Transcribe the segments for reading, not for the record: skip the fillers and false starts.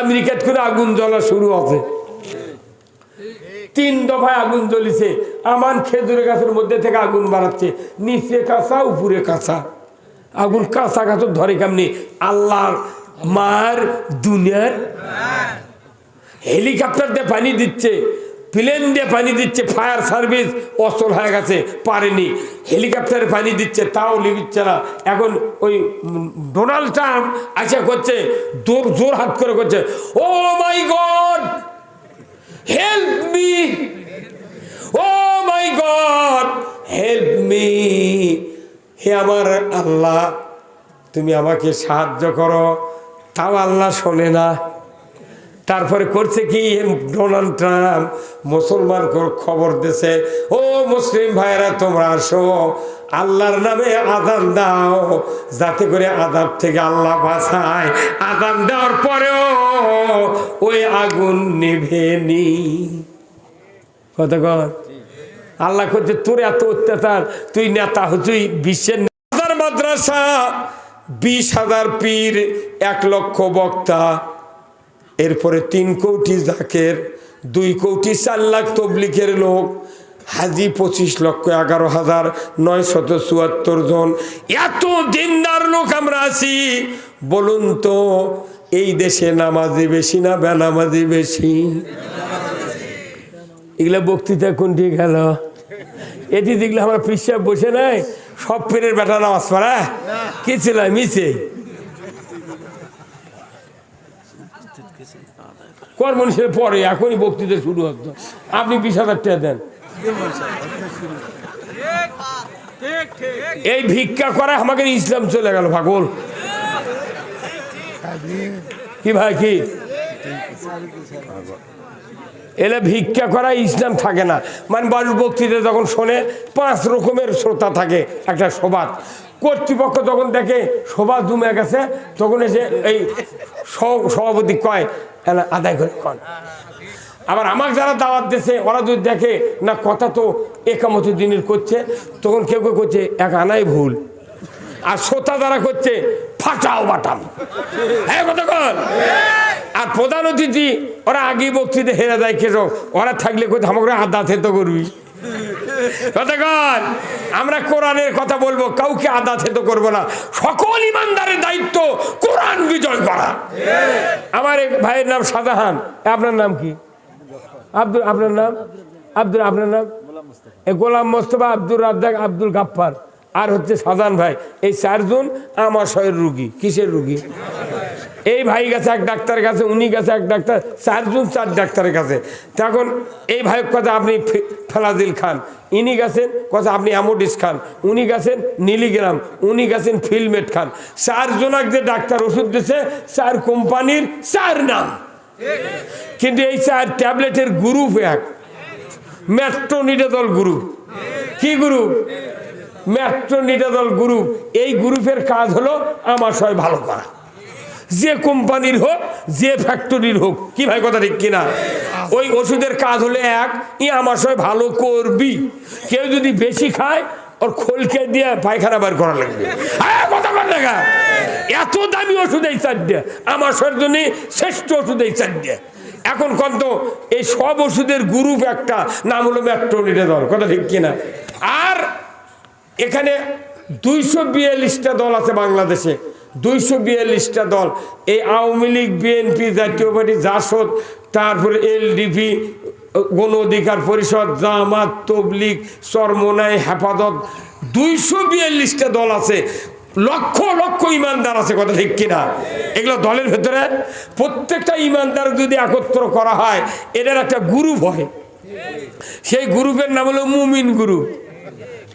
আমেরিকাত করে আগুন জ্বলা শুরু আছে, 3 দফায় আগুন জ্বলিছে। আমান খেজুরের গাছের মধ্যে থেকে আগুন বাড়াচ্ছে, নিচে কাঁচা উপরে কাঁচা, আগুন কাঁচা কাঁচা ধরে কেমনি? আল্লাহর মার দুনিয়ার হেলিকপ্টার দিয়ে পানি দিচ্ছে, প্লেন দিয়ে পানি দিচ্ছে, ফায়ার সার্ভিস অচল হয়ে গেছে, পারেনি, হেলিকপ্টারে পানি দিচ্ছে, তাও লিবিচ্ছে না। এখন ওই ডোনাল্ড ট্রাম্প আশা করছে, জোর হাত করে করছে, ও মাই গড হেল্প মি, ও মাই গড হেল্প মি, হে আমার আল্লাহ তুমি আমাকে সাহায্য করো। তাও আল্লাহ শোনে না। তারপরে করছে কি, ডোনাল্ড ট্রাম্প মুসলমান খবর দিছে, ও মুসলিম ভাইরা তোমরা আসো, আল্লাহর নামে আযান দাও, যাতে করে আযাব থেকে আল্লাহ বাঁচায়। আযান দেওয়ার পরেও ওই আগুন নিভেনি। কথা কর, আল্লাহ করছে তোর এত অত্যাচার, তুই নেতা তুই বিশ্বের মাদ্রাসা, 20,000 পীর, 1 লক্ষ বক্তা, এরপরে 3 কোটি জাকের, 2 কোটি 4 লাখ তবলিগের লোক, হাজি 25,11,974 জন। এত দিনদার লোক আমরা আছি, বলুন তো এই দেশে নামাজি বেশি না বেনামাজি বেশি? এগুলা বক্তৃতা কোনটি গেল? এটি দেখলে আমরা পিসাব বসে নাই, সব পীরের বেটা নামাজ পড়া কি ছিল মিছে কর মানুষের পরে, এখনই বক্তৃতা শুরু হতো। আপনি 20,000 টাকা দেন, এই ভিক্ষা করা আমাকে ইসলাম চলে গেল পাগল। কি ভাই কি এলে ভিক্ষা করা ইসলাম থাকে না। মানে বাড়ির বক্তৃতা যখন শোনে 5 রকমের শ্রোতা থাকে একটা সবাদ। কর্তৃপক্ষ যখন দেখে সভা জমে গেছে, তখন এসে এই সভাপতি কয় আদায় করে কন। আবার আমাকে যারা দাওয়াত দিয়েছে ওরা যদি দেখে না কথা তো একামত দিনের করছে, তখন কেউ কেউ করছে 1 আনাই ভুল, আর শ্রোতা যারা করছে ফাটাও বাটাম। হ্যাঁ কথা কন। আর প্রধান অতিথি ওরা আগে বক্তৃতা হেরে যায়, কেন ওরা থাকলে কোথাও আমাকে আদা থেতো করবি। কথা কন, আমরা কোরআনের কথা বলবো, কাউকে আদা থেতো করবো না। সকল ইমানদারের দায়িত্ব কোরআন বিজয় করা। আমার এক ভাইয়ের নাম শাহজাহান, আপনার নাম কি? আব্দুল, আপনার নাম আব্দুল, আপনার নাম গোলাম মোস্তফা, আব্দুল রাজ্জাক, আব্দুল গাফফার, আর হচ্ছে শাহজাহান ভাই। এই 4 জন আমাশয়ের রুগী। কিসের রুগী? এই ভাই গেছে 1 ডাক্তারের কাছে, উনি গেছে 1 ডাক্তার, 4 জন 4 ডাক্তারের কাছে। তখন এই ভাইয়ের কথা আপনি ফেলাদিল খান, ইনি গেছেন কথা আপনি অ্যামোডিস খান, উনি গেছেন নীলিগ্রাম, উনি গেছেন ফিলমেট খান। 4 জনাক যে ডাক্তার ওষুধ দিয়েছে, 4 কোম্পানির 4 নাম, কিন্তু এই 4 ট্যাবলেটের গ্রুপ এক, মেট্রোনিডাজল গ্রুপ। কি গ্রুপ? Metronidazole group. এই গ্রুপের কাজ হলো আমাশয় ভালো করা, যে কোম্পানির হোক, যে ফ্যাক্টরির হোক। কি ভাই কথা ঠিক কিনা? ওই ওষুধের কাজ হলে এক, আমাশয় ভালো করবি। কেউ যদি বেশি খায়, ওর খোলকে দিয়ে পায়খানা বার করা লাগবে। কথা বল না, এত দামি ওষুধ এই 4টে, আমাশয়ের জন্য শ্রেষ্ঠ ওষুধ এই 4টে। এখন কত এই সব ওষুধের গ্রুপ একটা, নাম হলো মেট্রোনিডাজল। কথা ঠিক কিনা? আর এখানে 242টা দল আছে বাংলাদেশে, 242টা দল। এই আওয়ামী লীগ, বিএনপি, জাতীয় পার্টি, জাসদ, তারপরে এলডিপি, গণ অধিকার পরিষদ, জামাত, তবলিগ, চরমোনাই, হেফাজত, 242টা দল আছে, লক্ষ লক্ষ ইমানদার আছে। কথা ঠিক কিনা? এগুলো দলের ভেতরে প্রত্যেকটা ইমানদার যদি একত্র করা হয়, এদের একটা গ্রুপ হয়। সেই গ্রুপের নাম হলো মুমিন গ্রুপ।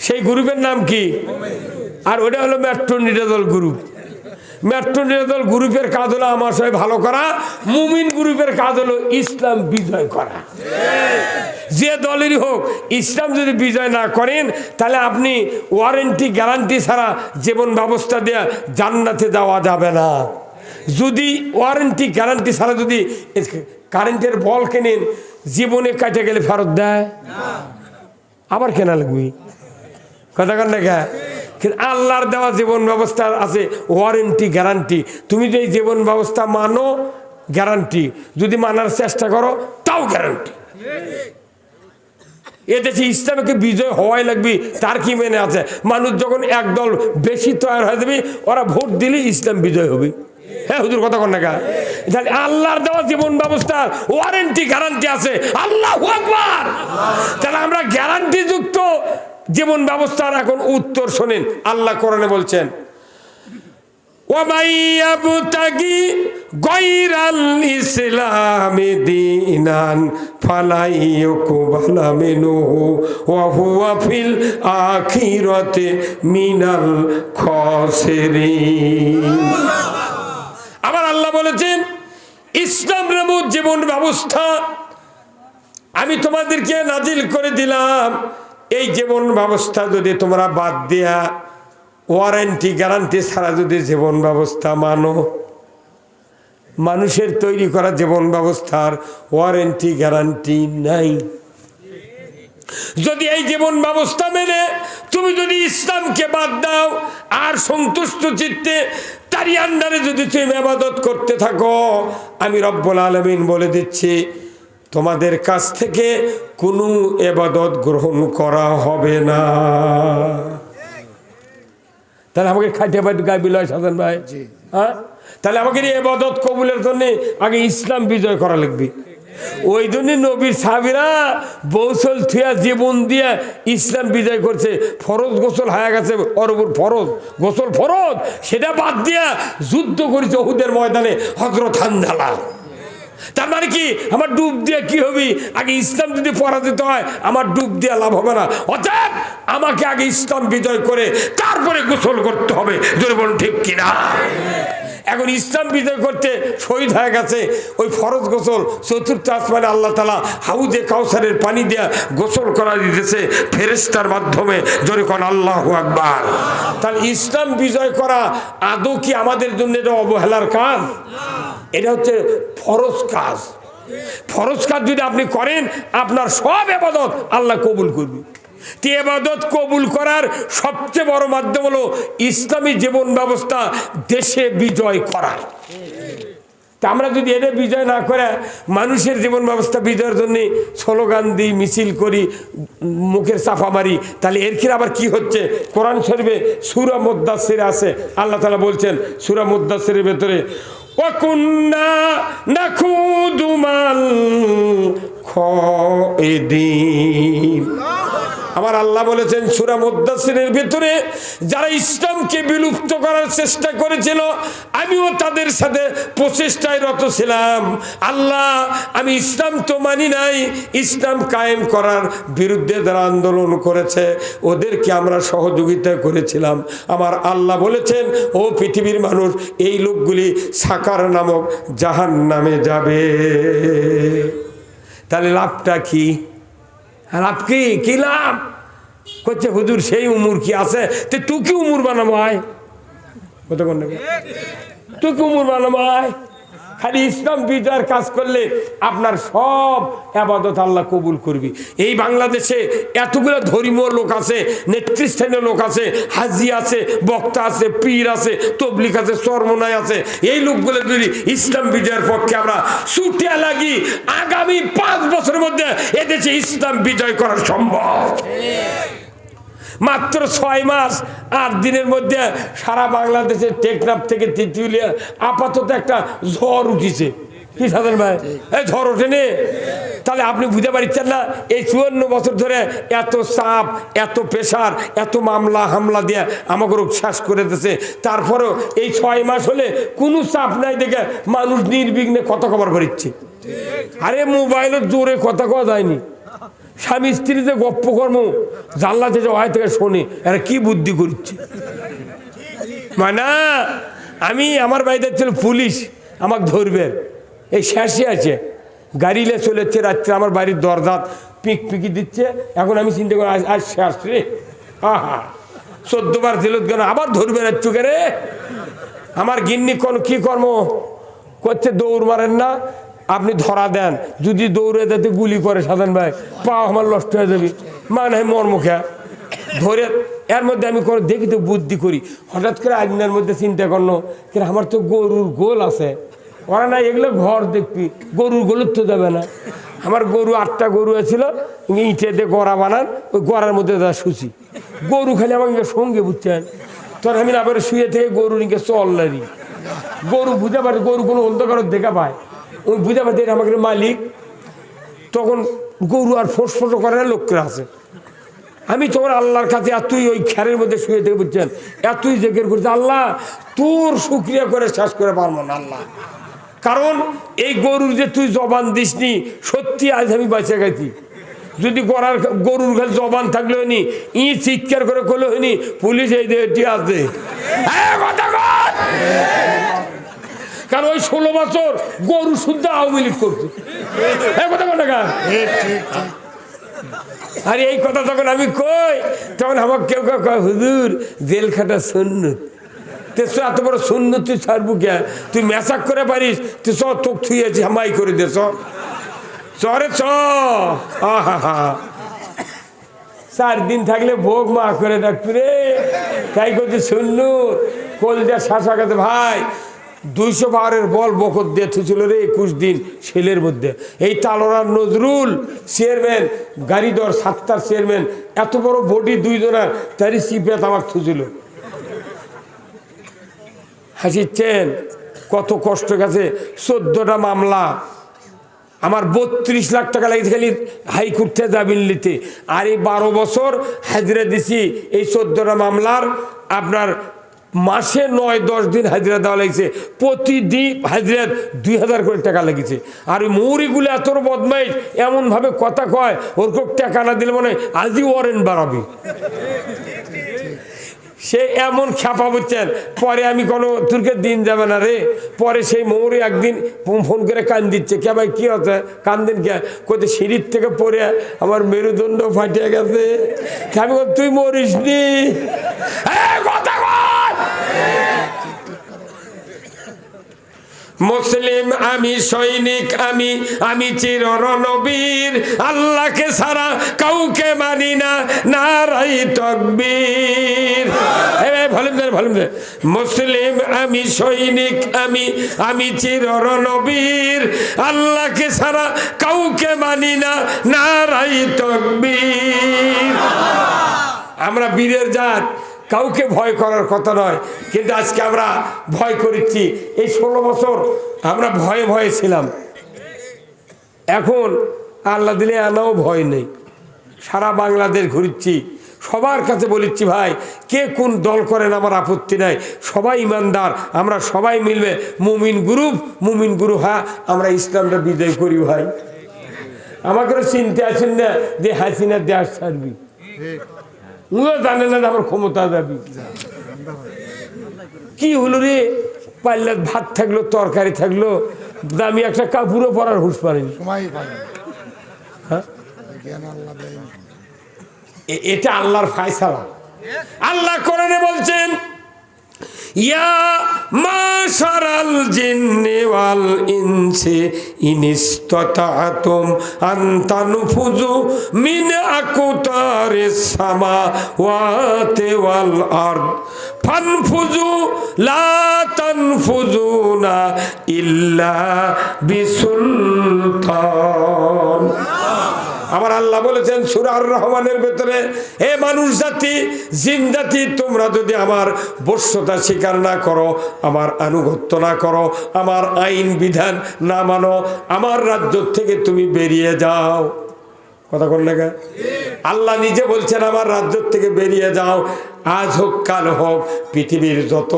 সেই গ্রুপের নাম কি? আর ওটা হলো মেট্রোনিডাজল গ্রুপ। মেট্রোনিডাজল গ্রুপের কাজ হলো আমাশয় ভালো করা, মুমিন গ্রুপের কাজ হলো ইসলাম বিজয় করা। যে দলেরই হোক, ইসলাম যদি বিজয় না করেন, তাহলে আপনি ওয়ারেন্টি গ্যারান্টি ছাড়া জীবন ব্যবস্থা দেয়া জান্নাতে যাওয়া যাবে না। যদি ওয়ারেন্টি গ্যারান্টি ছাড়া যদি কারেন্টের বল কেনেন, জীবনে কাটে গেলে ফেরত দেয়, আবার কেনা লাগবে। কথা কন দেখা। কিন্তু আল্লাহর দেওয়া জীবন ব্যবস্থা আছে ওয়ারেন্টি গ্যারান্টি। তুমি যদি এই জীবন ব্যবস্থা মানো, গ্যারান্টি, যদি মানার চেষ্টা করো তাও গ্যারান্টি। এদেশে ইসলামকে বিজয় হওয়াই লাগবে, তার কি মেনে আছে? মানুষ যখন একদল বেশি তৈরি হয়ে যাবে, ওরা ভোট দিলে ইসলাম বিজয় হবে। হ্যাঁ হুজুর, কথা কন না কা? তাহলে আল্লাহর দেওয়া জীবন ব্যবস্থার ওয়ারেন্টি গ্যারান্টি আছে। আল্লাহু আকবার। তাহলে আমরা গ্যারান্টি যুক্ত জীবন ব্যবস্থার এখন উত্তর শোনেন। আল্লাহ কোরআনে বলছেন, ওয়ামাই ইয়াবতাগি গায়রাল ইসলামি দীনান ফালা ইউকবালা মিনহু ওয়া হুয়া ফিল আখিরাতি মিনাল খাসিরিন। আমার আল্লাহ বলেছেন, ইসলাম নামক জীবন ব্যবস্থা আমি তোমাদেরকে নাজিল করে দিলাম। এই জীবন ব্যবস্থা যদি তোমরা বাদ দিয়া ওয়ারেন্টি গ্যারান্টি ছাড়া যদি জীবন ব্যবস্থা মানো, মানুষের তৈরি করা জীবন ব্যবস্থার ওয়ারেন্টি গ্যারান্টি নাই। যদি এই জীবন ব্যবস্থা মেনে তুমি যদি ইসলামকে বাদ দাও আর সন্তুষ্ট চিত্তে তারই আন্ডারে যদি তুমি ইবাদত করতে থাকো, আমি রব্বুল আলামিন বলে দিচ্ছি তোমাদের কাছ থেকে কোনো ইবাদত গ্রহণ করা হবে না। তাহলে আমাকে খাইতে পাই গাইবিল সাধন ভাই, হ্যাঁ? তাহলে আমাকে ইবাদত কবুলের জন্য আগে ইসলাম বিজয় করা লাগবে। ওই জন্য নবীর সাহাবীরা বৌসল থুয়া জীবন দিয়ে ইসলাম বিজয় করছে। ফরজ গোসল হয়ে গেছে, ওর উপর ফরজ গোসল ফরজ, সেটা বাদ দিয়া যুদ্ধ করেছে উহুদের ময়দানে হযরত হানজালা। তার মানে কি, আমার ডুব দিয়ে কি হবে? আগে ইসলাম যদি পরাজিত হয় আমার ডুব দিয়ে লাভ হবে না। অতএব আমাকে আগে ইসলাম বিজয় করে তারপরে গোসল করতে হবে। জোরে বলুন ঠিক কিনা? এখন ইসলাম বিজয় করতে শহীদ হয়ে গেছে, ওই ফরজ গোসল চতুর্থ আসমানে আল্লাহ তাআলা হাউজে কাউসারের পানি দিয়া গোসল করা দিতেছে ফেরেশতার মাধ্যমে। জোরে কোন আল্লাহু আকবার। তাহলে ইসলাম বিজয় করা আদৌ কি আমাদের জন্য এটা অবহেলার কাজ? এটা হচ্ছে ফরজ কাজ। ফরজ কাজ যদি আপনি করেন আপনার সব ইবাদত আল্লাহ কবুল করবে। ইবাদত কবুল করার সবচেয়ে বড় মাধ্যম হলো ইসলামী জীবন ব্যবস্থা দেশে বিজয় করা। তা আমরা যদি এটা বিজয় না করে মানুষের জীবন ব্যবস্থা বিজয়ের জন্য স্লোগান দিই, মিছিল করি, মুখের চাপা মারি, তাহলে এর ক্ষেত্রে আবার কি হচ্ছে? কোরআন শরীফে সূরা মুদ্দাসসির আছে, আল্লাহ তাআলা বলছেন সূরা মুদ্দাসসিরের ভেতরে, ওয়াকুন্না নাখুদু মাল খাইদিন। আমার আল্লাহ বলেছেন সূরা মুদ্দাসসিরের ভিতরে, যারা ইসলামকে বিলুপ্ত করার চেষ্টা করেছিল আমিও তাদের সাথে প্রচেষ্টায় রত ছিলাম। আল্লাহ, আমি ইসলাম তো মানি নাই, ইসলাম কায়েম করার বিরুদ্ধে যারা আন্দোলন করেছে ওদেরকে আমরা সহযোগিতা করেছিলাম। আমার আল্লাহ বলেছেন, ও পৃথিবীর মানুষ, এই লোকগুলি সাকার নামক জাহান্নামে যাবে। তাহলে লাভটা কি? লাভ কি? কি লাভ করছে হুজুর? সেই উমর কি আছে? তুই কি উমর বানাবো? আয় কত কোন তুই কি উমর বানাবো? আয় খালি ইসলাম বিজয়ের কাজ করলে আপনার সব ইবাদত আল্লাহ কবুল করবি। এই বাংলাদেশে এতগুলো ধর্মীয় লোক আছে, নেতৃস্থানীয় লোক আছে, হাজি আছে, বক্তা আছে, পীর আছে, তবলিগ আছে, চরমনাই আছে। এই লোকগুলো যদি ইসলাম বিজয়ের পক্ষে আমরা ছুটে লাগি, আগামী 5 বছরের মধ্যে এদেশে ইসলাম বিজয় করা সম্ভব। মাত্র 6 মাস 8 দিনের মধ্যে সারা বাংলাদেশের টেকনাফ থেকে তিতুলিয়া আপাতত একটা ঝড় উঠিছে। কি সাধন ভাই, এই ঝড় ওঠেনি? তাহলে আপনি বুঝতে পারছেন না, এই 54 বছর ধরে এত চাপ, এত প্রেশার, এত মামলা হামলা দিয়ে আমাকে শ্বাস করে দিয়েছে। তারপরেও এই 6 মাস হলে কোনো চাপ নাই দেখে মানুষ নির্বিঘ্নে কথা খবর করিচ্ছে। আরে মোবাইলের জোরে কথা কওয়া যায়নি। স্বামী স্ত্রী যে গপ্প কর্ম জানলা থেকে ওয়াই থেকে শোনে, এরা কি বুদ্ধি করছে। মানে আমার বাড়িতে ছিল পুলিশ, আমাকে ধরবে, এই শেষে আছে, গাড়িলে চলেছে রাত্রে আমার বাড়ির দরজাত পিক পিকি দিচ্ছে। এখন আমি চিন্তা করি আজ শেষ রে, হা 14 বার জেলত গেল, আবার ধরবে না চুকে রে। আমার গিন্নি কোন কি কর্ম করছে, দৌড় মারেন না, আপনি ধরা দেন, যদি দৌড়ে যেতে গুলি করে সাধন ভাই পা আমার নষ্ট হয়ে যাবে। মানে মর্মুখে ধরে এর মধ্যে আমি কোনো দেখি তো বুদ্ধি করি, হঠাৎ করে আজনের মধ্যে চিন্তা করলো, আমার তো গরুর গোল আছে, ওরা না এগুলো ঘর দেখবি, গরুর গোলর তো দেবে না। আমার গরু 8টা গরু ছিল, ইঁটে দিয়ে গড়া বানান, ওই গড়ার মধ্যে তারা শুছি গরু খালি আমাকে সঙ্গে বুঝছেন। তোর আমি না করে শুয়ে থেকে গরু নিকে চল্লারি গরু বুঝতে পারে, গরু কোনো অন্ধকার দেখা পায়, ওই বুঝতে পারতে আমাকে মালিক। তখন গরু আর ফোঁস করে না, লোকরা আছে। আমি তোমার আল্লাহর কাছে এতই ওই খ্যারের মধ্যে শুয়ে থেকে বুঝছেন, এতই জেগের করছে, আল্লাহ তোর শুক্রিয়া করে শেষ করে পারবো না আল্লাহ। কারণ এই গরুর যে তুই জবান দিসনি, সত্যি আজ আমি বাঁচে গেছি। যদি গরুর ঘরে জবান থাকলে হয়নি, চিৎকার করে করলে হয়নি, পুলিশ এই এটি আছে। কারণ ওই 16 বছর গরু শুদ্ধ আওয়ামী লীগ করছে। কথা বলে আরে এই কথা যখন আমি কই, তখন আমার কেউ কেউ কয় হুজুর জেল খাটা সুন্নত। এত বড় সুন্নত তুই ছাড়বু কে? তুই মেসাক করে পারিস, তুই চ তোক থুয়েছি হামাই করে দে, চরে চ। 4 দিন থাকলে ভোগ মা করে ডাকতু রে, তাই করছি সুন্নত। কোল দেওয়া শাসা কাছে ভাই 200 পাওয়ারের বল বকত দিয়ে থুছিল রে 21 দিন ছেলের মধ্যে। এই তালোরার নজরুল চেয়ারম্যান, গাড়িদর 7টার চেয়ারম্যান, এত বড় বডি 2 জনের, তারই সিপেত আমার থুছিল। হাসিচ্ছেন, কত কষ্ট গেছে। 14টা মামলা, আমার 32 লাখ টাকা লাগছে খালি হাইকোর্ট থেকে জামিন নিতে। আর এই 12 বছর হাজিরা দিছি এই 14টা মামলার। আপনার মাসে 9-10 দিন হাজিরা দেওয়া লাগছে, প্রতিদিন হাজিরা 2000 করে টাকা লেগেছে। আর ওই মৌরিগুলো এত বদমাইশ, এমনভাবে কথা কয়, ওর খুব টাকা না দিলে মনে হয় আজই ওয়ারেন্ট বাড়াবি। সে এমন খ্যাপা বুঝছেন। পরে আমি কোনো তুর্কে দিন যাবে না রে। পরে সেই মৌরি একদিন ফোন করে কান দিচ্ছে, কে ভাই কি হচ্ছে, কান্দেন কে? কোথায় সিঁড়ির থেকে পড়ে আমার মেরুদণ্ড ফাটিয়ে গেছে। আমি তুই মরিস নি, মুসলিম আমি, সৈনিক আমি, আমি চির রণবীর, আল্লাহকে ছাড়া কাউকে মানি না, নারাই তাকবীর। মুসলিম আমি, সৈনিক আমি, আমি চির রণবীর, আল্লাহকে ছাড়া কাউকে মানি না, নারাই তাকবীর। আমরা বীরের জাত, কাউকে ভয় করার কথা নয়, কিন্তু আজকে আমরা ভয় করেছি। এই 16 বছর আমরা ভয়ে ভয়ে ছিলাম, এখন আল্লাহ দিলে আনাও ভয় নেই। সারা বাংলাদেশ ঘুরছি, সবার কাছে বলেছি ভাই কে কোন দল করেন আমার আপত্তি নাই, সবাই ইমানদার, আমরা সবাই মিলবে মুমিন গ্রুপ। হ্যাঁ, আমরা ইসলামটা বিজয় করি ভাই। আমাকে চিনতে আসেন না যে হাসিনা দেশ ছাড়বি, জানে না আমার ক্ষমতা যাবি। কি হলো রে, পাল্লা ভাত থাকলো, তরকারি থাকলো, দামি একটা কাপড়ও পরার হুঁশ পারেনি। হ্যাঁ, এটা আল্লাহর ফায়সালা। আল্লাহ কোরআনে বলছেন, ইয়া মাশারাল জিন্নি ওয়াল ইনসি ইনিসতাতাতুম আন তানফুযু মিন আকতারিস সামাওয়াতি ওয়াল আরদ ফানফুযু লা তানফুযুনা ইল্লা বিসুলতান। আমার আল্লাহ বলেছেন সূরা আর রহমানের ভেতরে, হে মানুষ জাতি, জিন জাতি, তোমরা যদি আমার বশ্যতা স্বীকার না করো, আমার আনুগত্য না করো, আমার আইন বিধান না মানো, আমার রাজ্য থেকে তুমি বেরিয়ে যাও। কথা বললে গা, আল্লাহ নিজে বলছেন আমার রাজ্য থেকে বেরিয়ে যাও। আজ হোক কাল হোক, পৃথিবীর যত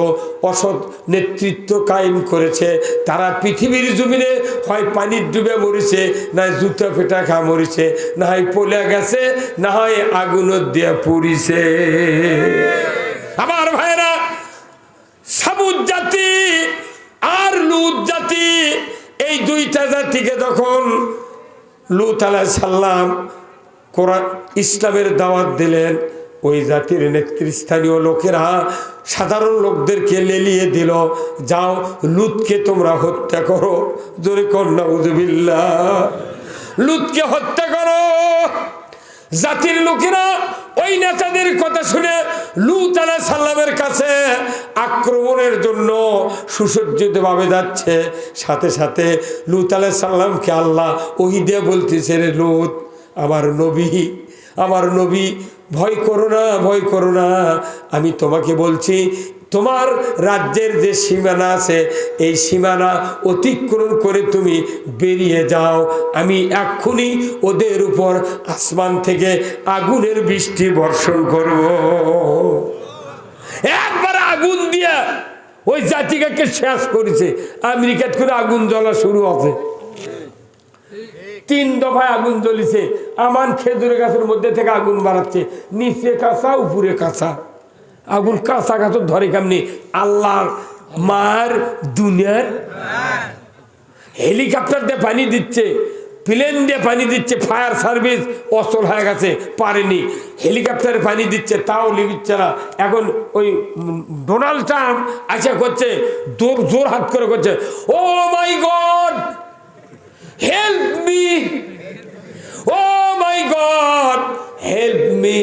অসৎ নেতৃত্ব কায়েম করেছে তারা পৃথিবীর জমিনে হয় পানির ডুবে মরিছে, না জুতা ফেটা খা মরিছে, না হয় পলে গেছে, না হয় আগুনের দিয়ে পুড়িছে। আমার ভাইরা, সামুদ জাতি আর লুত জাতি, এই 2টা জাতিকে যখন লূত আলাইহিস সালাম কোরআন ইসলামের দাওয়াত দিলেন, ওই জাতির নেতৃস্থানীয় লোকেরা সাধারণ লোকদেরকে লেলিয়ে দিল, যাও লূতকে তোমরা হত্যা করো। জোরে কর নাউযুবিল্লাহ। লূতকে হত্যা করো। জাতির লোকেরা ওই নেতাদের কথা শুনে লূত আলাইহিস সালামের কাছে আক্রমণের জন্য সুসজ্জিতভাবে যাচ্ছে। সাথে সাথে লূত আলাইহিস সালামকে আল্লাহ ওহী দিয়ে বলতেছে, রে লূত, আমার নবী ভয় করো না, ভয় করো না। আমি তোমাকে বলছি, তোমার রাজ্যের যে সীমানা আছে এই সীমানা অতিক্রম করে তুমি বেরিয়ে যাও। আমি এক্ষুনি ওদের উপর আসমান থেকে আগুনের বৃষ্টি বর্ষণ করব। একবার আগুন দিয়া ওই জাতিকে শেষ করেছে। আমেরিকাত করে আগুন জ্বলা শুরু হবে। 3 দফায় আগুন জ্বলিছে। আমান খেজুরের গাছের মধ্যে থেকে আগুন বাড়াচ্ছে, নিচে কাঁচা উপরে কাঁচা। আগুন কাঁচা কাঁচা ধরে কেমনি? আল্লাহর মার দুনিয়ার হেলিকপ্টার দিয়ে পানি দিচ্ছে, প্লেন দিয়ে পানি দিচ্ছে। ফায়ার সার্ভিস অচল হয়ে গেছে, পারেনি। হেলিকপ্টারে পানি দিচ্ছে, তাও লিখছে না। এখন ওই ডোনাল্ড ট্রাম্প আশা করছে, জোর হাত করে করছে, ও মাই গড হেল্প মি, ও মাই গড হেল্প মি।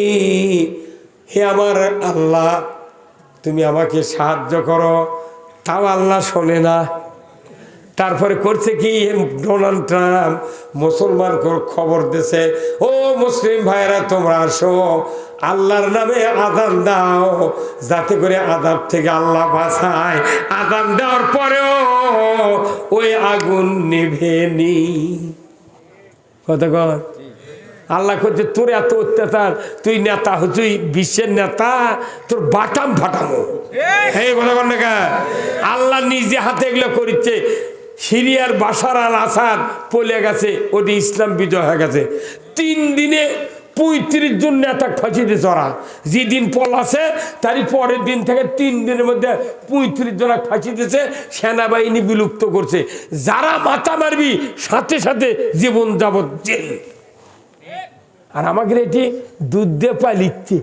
হে আমার আল্লাহ, তুমি আমাকে সাহায্য করো। তাও আল্লাহ শোনে না। তারপরে করছে কি, ডোনাল্ড ট্রাম্প মুসলমান খবর দিছে, ও মুসলিম ভাইরা তোমরা আসো, আল্লাহর নামে আযান দাও, যাতে করে আযাব থেকে আল্লাহ বাঁচায়। আযান দেওয়ার পরেও ওই আগুন নিভেনি। কতক্ষণ আল্লাহ করছে, তোর এত অত্যাচার, তুই নেতা, তুই বিশ্বের নেতা, তোর বাটাম ফাটামো। হ্যাঁ কতক্ষণ না, আল্লাহ নিজে হাতে এগুলো করিচ্ছে। সিরিয়ার বাশার আল আসাদ পলে গেছে, ওটি ইসলাম বিজয় হয়ে গেছে। 3 দিনে 35 জন নেতা ফাঁসি দিয়েছে ওরা। যেদিন পলাছে তারই পরের দিন থেকে 3 দিনের মধ্যে 35 জন ফাঁসি দিয়েছে। সেনাবাহিনী বিলুপ্ত করছে। যারা মাথা মারবি সাথে সাথে জীবন যাবত জেল। আর আমাকে এটি দুধ দিয়ে পালিচ্ছে।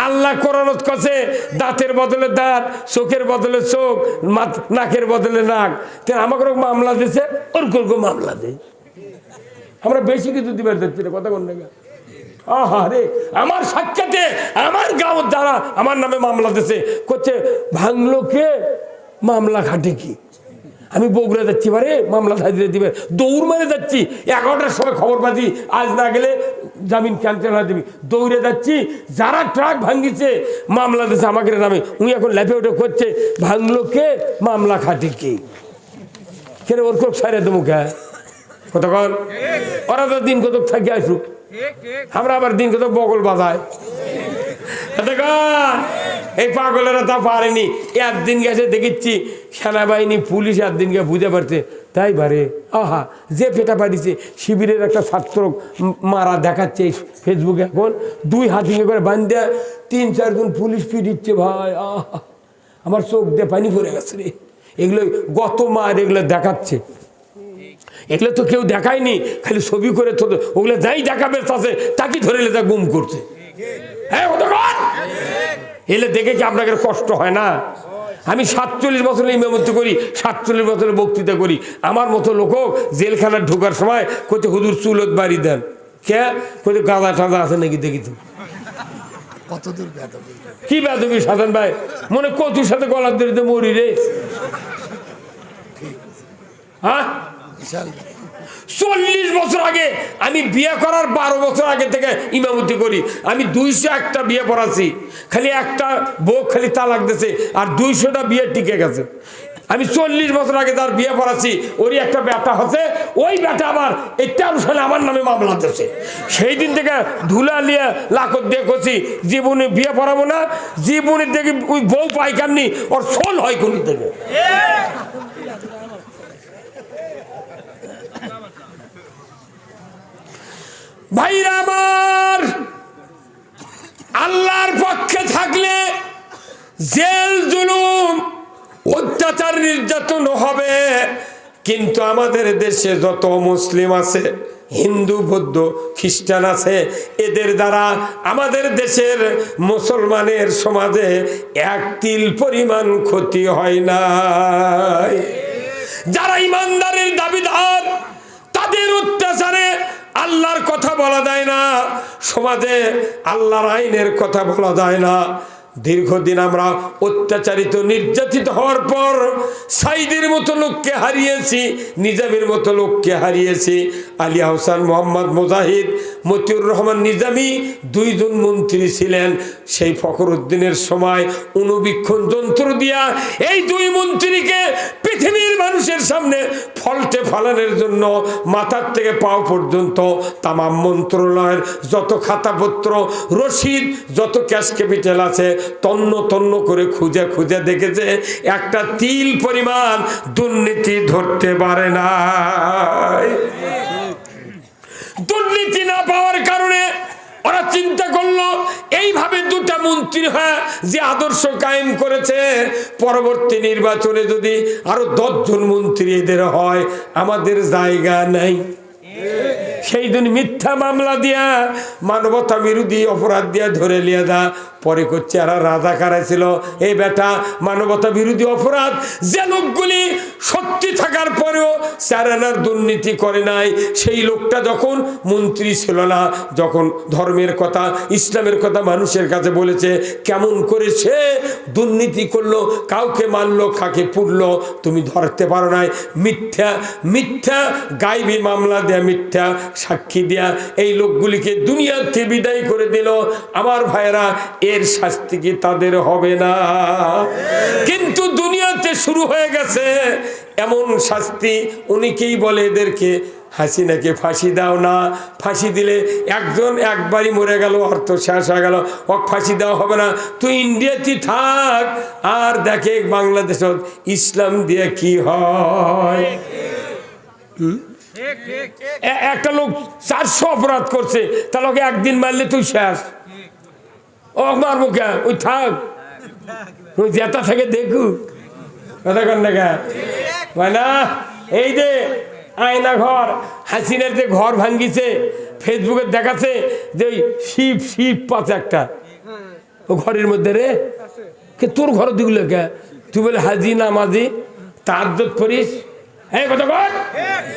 আল্লাহ কোরআনত কাছে দাঁতের বদলে দাঁত, চোখের বদলে চোখ, নাকের বদলে নাক। আমাকে মামলা দিছে, ওর মামলা দেয়। আমরা বেশি কিছু দিবার যাচ্ছি না। কথা কোন না, আহারে আমার সাক্ষাতে আমার গাঁও যারা আমার নামে মামলা দিছে, করছে ভাঙলো কে, মামলা খাটে কি। আমি বগুড়া যাচ্ছি, বারে মামলা হাজিরে দিবে, দৌড় মারে যাচ্ছি। 11টার সময় খবর পাচ্ছি আজ না গেলে জামিন ক্যান্সেল হয়ে দিবি। দৌড়ে যাচ্ছি, যারা ট্রাক ভাঙিছে মামলা দিচ্ছে আমাকে নামে। উনি এখন লেপে উঠে করছে, ভাঙলো কে, মামলা খাটে কি। কেন ওর খুব সারে দেবো কে। কতক্ষণ ওরা তো দিন কতক থাকি আসুক, আমরা আবার দিন কতক বগল বাজায়। এই পাগলেরা তা পারেনি। একদিন গেছে দেখেছি সেনাবাহিনী পুলিশ একদিনকে বুঝে পারছে, তাই বারে আহা যে পেটা পাঠিয়েছে শিবিরের একটা ছাত্র মারা দেখাচ্ছে ফেসবুকে। এখন 2 হাত করে বান্ধে 3-4 জন পুলিশ পিটিচ্ছে। ভাই আহা, আমার চোখ দিয়ে পানি পড়ে গেছে রে। এগুলো গত মার এগুলো দেখাচ্ছে। এগুলো তো কেউ দেখায়নি, খালি ছবি করে তো ওগুলো যাই দেখাবে তাতে তাকে ধরে তা গুম করছে। হ্যাঁ এলে দেখে কি আপনাদের কষ্ট হয় না? আমি 47 বছরে ইমামতি করি, 47 বছরে বক্তৃতা করি। আমার মতো লোক জেলখানায় ঢোকার সময় কোথাও হুজুর চুলত বাড়ি দেন, কে কোথাও গাঁদা টাঁদা আছে নাকি দেখি তো। কি বেদবি সাধন ভাই, মনে কতুর সাথে গলার দড়িতে মরি রে। হ্যাঁ 40 বছর আগে আমি বিয়ে করার 12 বছর আগে থেকে ইমামতি করি। আমি 201টা বিয়ে পড়াচ্ছি, খালি একটা বউ খালি তালাক দিয়েছে আর 200টা বিয়ে টিকে গেছে। আমি 40 বছর আগে তার বিয়ে পড়াচ্ছি, ওরই একটা বেটা হচ্ছে, ওই বেটা আবার 51 সালে আমার নামে মামলা দিয়েছে। সেই দিন থেকে ধুলা নিয়ে লাখত দিয়ে করছি, জীবনে বিয়ে পড়াবো না। জীবনে দেখি ওই বউ পাই কেমনি, ওর সোল হয় কোন থেকে। ভাইরা আমার, আল্লাহর পক্ষে থাকলে জেল জুলুম অত্যাচার নির্যাতন হবে, কিন্তু আমাদের দেশে যত মুসলিম আছে, হিন্দু বৌদ্ধ খ্রিস্টান আছে, এদের দ্বারা আমাদের দেশের মুসলমানের সমাজে 1 তিল পরিমাণ ক্ষতি হয় না। যারা ইমানদারের দাবিদার তাদের অত্যাচারে আল্লাহর কথা বলা যায় না, সমাজে আল্লাহর আইনের কথা বলা যায় না। দীর্ঘদিন আমরা অত্যাচারিত নির্যাতিত হওয়ার পর সাইদের মতো লোককে হারিয়েছি, নিজামের মতো লোককে হারিয়েছি। আলী আহসান, মোহাম্মদ মুজাহিদ, মতিউর রহমান নিজামী দুইজন মন্ত্রী ছিলেন। সেই ফখরুদ্দিনের সময় অনুবীক্ষণ যন্ত্র দিয়া এই দুই মন্ত্রীকে পৃথিবীর মানুষের সামনে ফল্টে ফালানোর জন্য মাথার থেকে পাও পর্যন্ত তামাম মন্ত্রণালয়ের যত খাতাপত্র, রসিদ, যত ক্যাশ ক্যাপিটাল আছে তন্ন তন্ন করে খুঁজে খুঁজে দেখেছে একটা তিল পরিমাণ দুর্নীতি ধরতে পারে না। দুর্নীতি না পাওয়ার কারণে ওরা চিন্তা করলো এইভাবে দুটা মন্ত্রী হয় যে আদর্শ কায়েম করেছে, পরবর্তী নির্বাচনে যদি আরো 10 জন মন্ত্রী এদের হয় আমাদের জায়গা নাই। সেই দিন মিথ্যা মামলা দিয়া, মানবতা বিরোধী অপরাধ দিয়া ধরে লিয়া দা। পরে করছে এরা রাজাকারা ছিল। এই বেটা মানবতা বিরোধী অপরাধ যে লোকগুলি সত্যি থাকার পরেও চারানার দুর্নীতি করে নাই, সেই লোকটা যখন মন্ত্রী ছিল না, যখন ধর্মের কথা, ইসলামের কথা মানুষের কাছে বলেছে, কেমন করে সে দুর্নীতি করলো, কাউকে মারলো, কাকে পুড়লো, তুমি ধরতে পারো নাই। মিথ্যা মিথ্যা গাইবি মামলা দেয়া, মিথ্যা সাক্ষী দেয়া এই লোকগুলিকে দুনিয়াতে বিদায় করে দিল। আমার ভাইরা, এর শাস্তি কি তাদের হবে না? কিন্তু দুনিয়াতে শুরু হয়ে গেছে এমন শাস্তি। অনেকেই বলে এদেরকে, হাসিনাকে ফাঁসি দাও না, ফাঁসি দিলে একজন একবারই মরে গেল, অর্থ শেষ হয়ে গেল, ওকে ফাঁসি দেওয়া হবে না, তুই ইন্ডিয়াতে থাক আর দেখে বাংলাদেশ ইসলাম দিয়ে কি হয়। একটা লোক 400 অপরাধ করছে, তাহলে ওকে একদিন মারলে তুই শেষ, ও মারবো কে, ওই থাক, ওই জেতা থেকে দেখুক, কথা কন না। এই যে আয়না ঘর, হাসিনার যে ঘর ভাঙ্গিছে, ফেসবুকে দেখাচ্ছে যে ওই শিব পাচ্ছে একটা, ও ঘরের মধ্যে রে, কে তোর ঘর দিগুলো কে, তুই বলে হাজি নামাজি তাহাজ্জুদ করিস, এই কথা কর।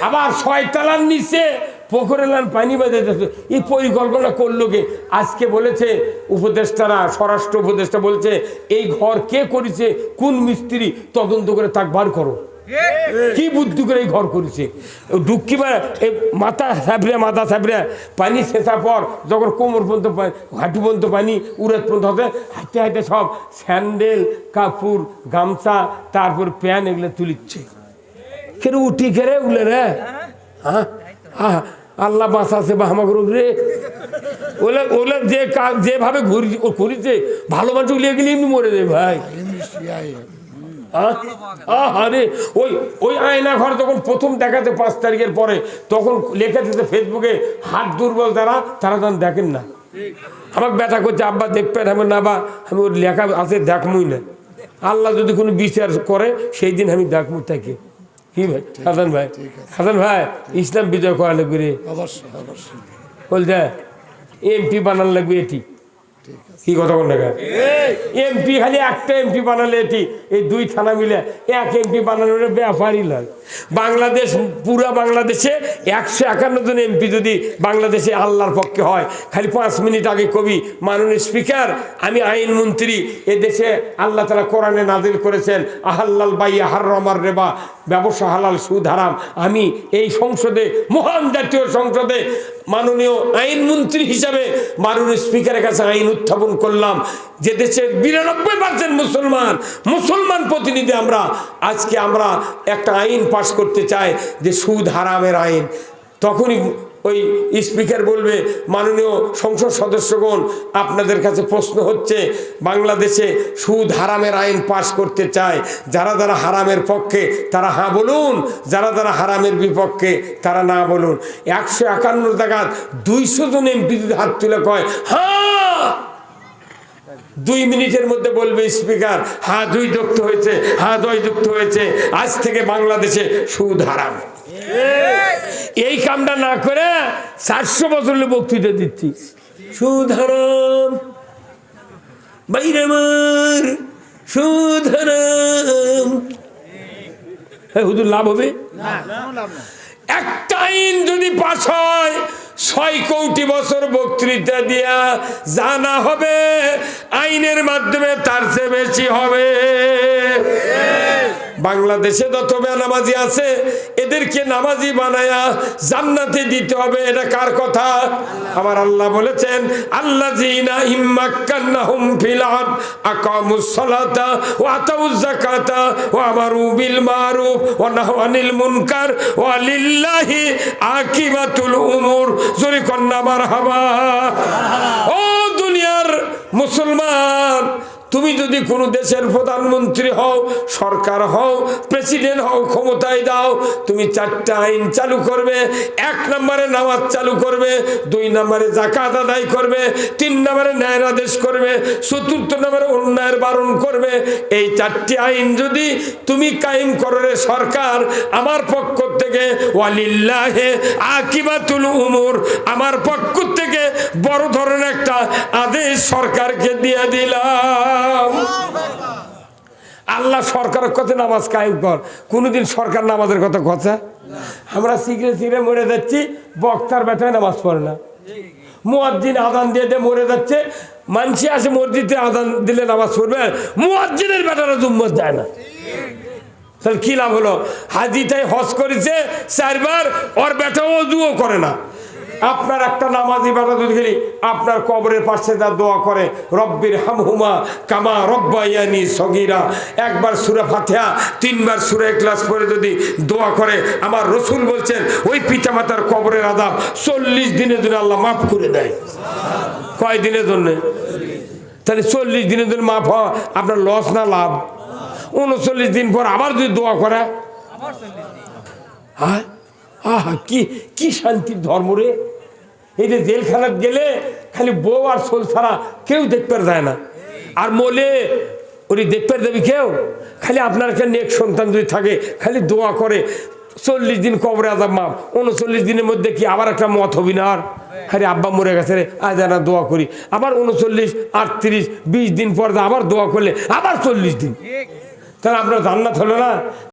আবার 6 তলার নিচে পুকুরে পানি বেঁধে যাচ্ছে, এই পরিকল্পনা করলো কে? আজকে বলেছে উপদেষ্টারা, স্বরাষ্ট্র উপদেষ্টা বলছে এই ঘর কে করেছে, কোন মিস্ত্রি, তদন্ত করে তাক বার করো। কি বুদ্ধি করে এই ঘর করেছে? ডুবকি মাথা সাবরে পানি শেষার পর যখন কোমর পর্যন্ত, হাঁটু পর্যন্ত পানি, উড়াত পর্যন্ত হবে, হাঁটতে হাঁটতে সব স্যান্ডেল, কাপড়, গামছা, তারপর প্যান এগুলো তুলিচ্ছে। কেন উঠি খেরে উলে রে, হ্যাঁ আল্লাহ বাঁচাছে বা আমাকে রে, ওলে ওলে যে যেভাবে ঘুরিছে ভালো মানুষ উলিয়ে গেলে এমনি মরে যায় ভাই। আরে ওই আয়না ঘর যখন প্রথম দেখাতে 5 তারিখের পরে, তখন লেখেছে ফেসবুকে, হাত দুর্বল তারা তখন দেখেন না। আমাকে ব্যথা করছে, আব্বা দেখবেন, আমি না বা আমি ওর লেখা আছে দেখমই না, আল্লাহ যদি কোনো বিচার করে সেই দিন আমি দেখবো তাকে। কি ভাই হাসান ভাই, হাসান ভাই, ইসলাম বিজয় করা লাগবে রে, বলছে এমপি বানান লাগবে এটি, কি কথা বল না, এমপি খালি একটা এমপি বানালে এটি, এই 2 থানা মিলে 1 এমপি বানানোর ব্যাপারই নয়। বাংলাদেশ, পুরা বাংলাদেশে 151 জন এমপি যদি বাংলাদেশে আল্লাহর পক্ষে হয়, খালি 5 মিনিট আগে কবি, মাননীয় স্পিকার, আমি আইনমন্ত্রী, এদেশে আল্লাহ তাআলা কোরআনে নাজিল করেছেন আহাল্লাল বাইয়া হাররামার রিবা, ব্যবসা হালাল সুদ হারাম। আমি এই সংসদে, মহান জাতীয় সংসদে মাননীয় আইনমন্ত্রী হিসাবে মাননীয় স্পিকারের কাছে আইন উত্থাপন করলাম যে দেশের 92% মুসলমান প্রতিনিধি আমরা, আজকে আমরা একটা আইন পাশ করতে চাই যে সুদ হারামের আইন। তখনই ওই স্পিকার বলবে, মাননীয় সংসদ সদস্যগণ, আপনাদের কাছে প্রশ্ন হচ্ছে, বাংলাদেশে সুদ হারামের আইন পাশ করতে চায়, যারা যারা হারামের পক্ষে তারা হ্যাঁ বলুন, যারা যারা হারামের বিপক্ষে তারা না বলুন। 151 জায়গায় 200 জন এমপি যদি হাত তুলে কয় হ্যাঁ, 2 মিনিটের মধ্যে বলবে স্পিকার, হ্যাঁ 2 যুক্ত হয়েছে, হ্যাঁ 2 যুক্ত হয়েছে, আজ থেকে বাংলাদেশে সুদ হারাম। এই কামটা না করে 400 বছর বক্তৃতা দিচ্ছি, সুদ হারাম বাইরে মার, সুদ হারাম, হুজুর লাভ হবে? একটা আইন যদি পাস হয় 6 কোটি বছর বক্তৃতা দিয়া জানা হবে আইনের মাধ্যমে তার চেয়ে বেশি হবে। বাংলাদেশে যত বেনামাজি আছে এদেরকে নামাজি বানায়া জান্নাতে দিতে হবে। এটা কার কথা? আমার আল্লাহ বলেছেন, আল্লাযীনা ইম্মাক্কান্নাহুম ফিল আরদ আকামুস সালাতা ওয়া আতাউজ যাকাতা ওয়া আমারু বিল মারুফ ওয়া নাহাউ আনিল মুনকার ওয়া লিল্লাহি আকিবাতুল উমুর। জোরে কন্না মারহাবা। ও দুনিয়ার মুসলমান, তুমি যদি কোনো দেশের প্রধানমন্ত্রী হও, সরকার হও, প্রেসিডেন্ট হও, ক্ষমতায় দাও, তুমি 4টা আইন চালু করবে। 1 নম্বরে নামাজ চালু করবে, 2 নম্বরে যাকাত আদায় করবে, 3 নম্বরে ন্যায়ের আদেশ করবে, 4র্থ নম্বরে অন্যায়ের বারণ করবে। এই 4টি আইন যদি তুমি কায়েম করো রে সরকার, আমার পক্ষ থেকে ওয়ালিল্লাহি আকিবাতুল উমুর, আমার পক্ষ থেকে বড় ধরনের একটা আদেশ সরকারকে দিয়ে দিলাম। আল্লাহ সরকারের কথা নামাজ কায়েম কর। কোনদিন সরকার নামাজের কথা কথা? আমরা শিখে মরে যাচ্ছি, বক্তার বেটায় নামাজ পড়ে না, মুয়াজ্জিন আযান দিয়ে দিয়ে মরে যাচ্ছে। মানসি আসে মসজিদে আযান দিলে নামাজ পড়বে, মুয়াজ্জিনের বেটারা জুম্মত যায় না। তাহলে কি লাভ হলো? হাজিটাই হজ করেছে 4 বার, ওর বেটা ওযুও করে না। আপনার একটা নামাজি বেটা যদি গেলি আপনার কবরের পাশে যা দোয়া করে, রব্বির হামহুমা কামা রব্বায়ানি সগীরা, 1 বার সূরা ফাতিহা, 3 বার সূরা ইখলাস পড়ে যদি দোয়া করে, আমার রাসূল বলছেন ওই পিতামাতার কবরের আযাব 40 দিনের জন্য আল্লাহ মাফ করে দেয়। কয় দিনের জন্য? তাহলে 40 দিনের জন্য মাফ হওয়া আপনার লস না লাভ? 39 দিন পর আবার যদি দোয়া করে, হ্যাঁ আহা কি শান্তির ধর্ম রে। এই যে জেলখানাত গেলে খালি বউ আর সোল ছাড়া কেউ দেখতে যায় না, আর মোলে ওরি দেখতে যাবি কেউ? খালি আপনার একটা নেক সন্তান যদি থাকে খালি দোয়া করে, 40 দিন কবরে আযাব মাফ। 39 দিনের মধ্যে কি আবার একটা মত হবি না? আর আরে আব্বা মরে গেছে রে, আজ না দোয়া করি, আবার 39, 38, 20 দিন পর আবার দোয়া করলে আবার 40 দিন, তাহলে আপনার জান্নাত হলো না?